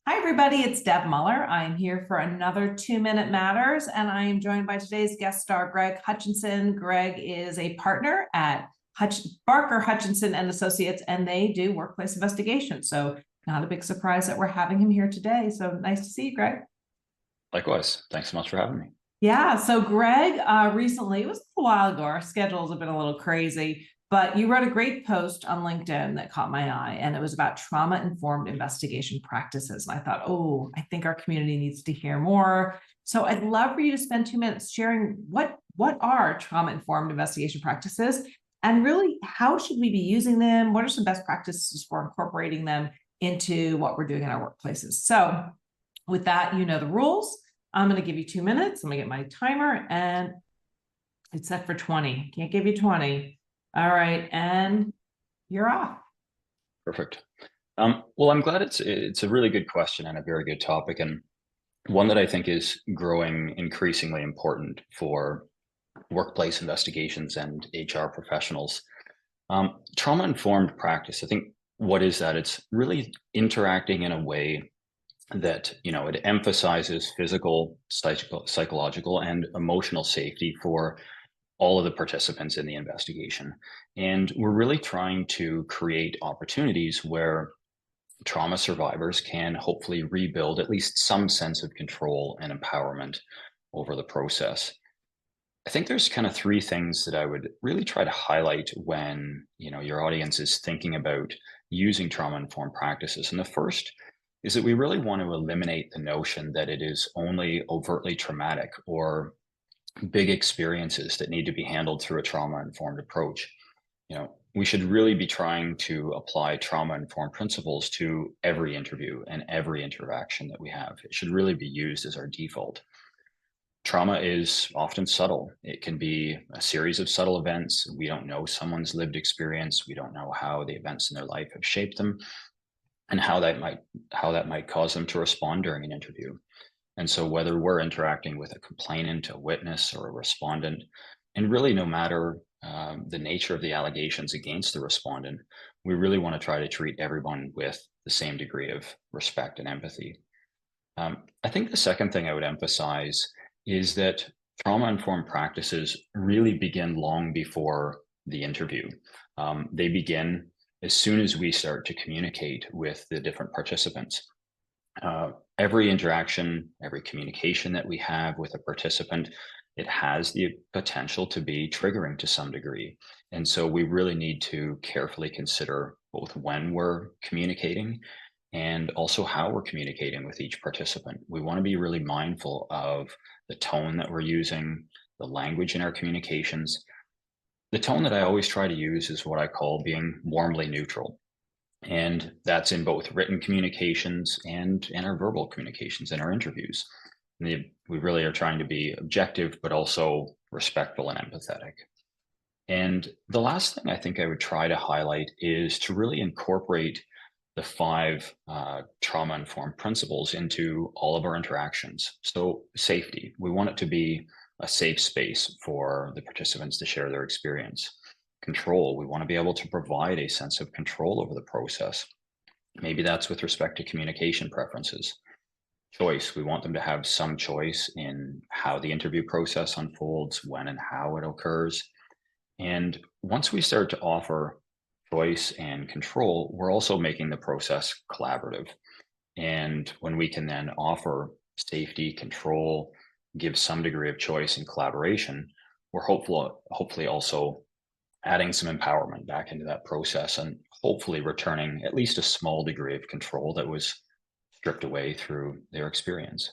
Hi, everybody. It's Deb Muller. I'm here for another 2-Minute Matters, and I am joined by today's guest star, Greg Hutchinson. Greg is a partner at Hutch Barker, Hutchinson and Associates, and they do workplace investigation. So not a big surprise that we're having him here today. So nice to see you, Greg. Likewise. Thanks so much for having me. Yeah, so Greg, recently, it was a while ago, our schedules have been a little crazy, but you wrote a great post on LinkedIn that caught my eye, and it was about trauma-informed investigation practices. And I thought, oh, I think our community needs to hear more. So I'd love for you to spend 2 minutes sharing what are trauma-informed investigation practices, and really, how should we be using them? What are some best practices for incorporating them into what we're doing in our workplaces? So with that, you know the rules. I'm going to give you 2 minutes. I'm going to get my timer, and it's set for 20. Can't give you 20. All right, and you're off. Perfect. Well, I'm glad it's a really good question and a very good topic, and one that I think is growing increasingly important for workplace investigations and HR professionals. Trauma-informed practice, I think, what is that? It's really interacting in a way that, it emphasizes physical, psychological, and emotional safety for all of the participants in the investigation. And we're really trying to create opportunities where trauma survivors can hopefully rebuild at least some sense of control and empowerment over the process. I think there's kind of three things that I would really try to highlight when, your audience is thinking about using trauma-informed practices. And the first is that we really want to eliminate the notion that it is only overtly traumatic or big experiences that need to be handled through a trauma-informed approach. We should really be trying to apply trauma-informed principles to every interview and every interaction that we have. It should really be used as our default. Trauma is often subtle. It can be a series of subtle events. We don't know someone's lived experience. We don't know how the events in their life have shaped them and how that might cause them to respond during an interview. And so whether we're interacting with a complainant, a witness, or a respondent, and really no matter the nature of the allegations against the respondent, we really want to try to treat everyone with the same degree of respect and empathy. I think the second thing I would emphasize is that trauma-informed practices really begin long before the interview. They begin as soon as we start to communicate with the different participants. Every interaction, every communication that we have with a participant, it has the potential to be triggering to some degree. And so we really need to carefully consider both when we're communicating and also how we're communicating with each participant. We want to be really mindful of the tone that we're using, the language in our communications. The tone that I always try to use is what I call being warmly neutral. And that's in both written communications and in our verbal communications in our interviews. We really are trying to be objective, but also respectful and empathetic. And the last thing I think I would try to highlight is to really incorporate the 5 trauma-informed principles into all of our interactions. So safety, we want it to be a safe space for the participants to share their experience. Control, we want to be able to provide a sense of control over the process. Maybe that's with respect to communication preferences. Choice, we want them to have some choice in how the interview process unfolds, when and how it occurs. And once we start to offer choice and control, we're also making the process collaborative. And when we can then offer safety, control, give some degree of choice and collaboration, we're hopefully also adding some empowerment back into that process and hopefully returning at least a small degree of control that was stripped away through their experience.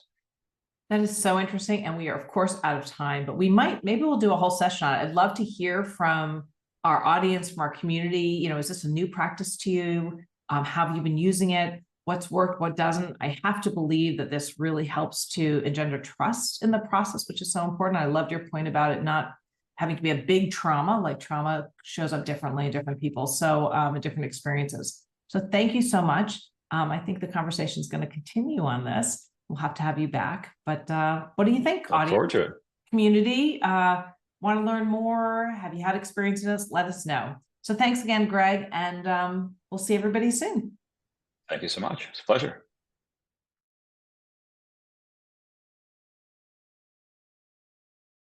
That is so interesting. And we are, of course, out of time, but maybe we'll do a whole session on it. I'd love to hear from our audience, from our community. Is this a new practice to you? How have you been using it? What's worked, what doesn't? I have to believe that this really helps to engender trust in the process, which is so important. I loved your point about it not having to be a big trauma, like trauma shows up differently in different people, so in different experiences. So thank you so much. I think the conversation is going to continue on this. We'll have to have you back. But what do you think, Look forward to it. Community? Want to learn more? Have you had experience in this? Let us know. So thanks again, Greg, and we'll see everybody soon. Thank you so much. It's a pleasure.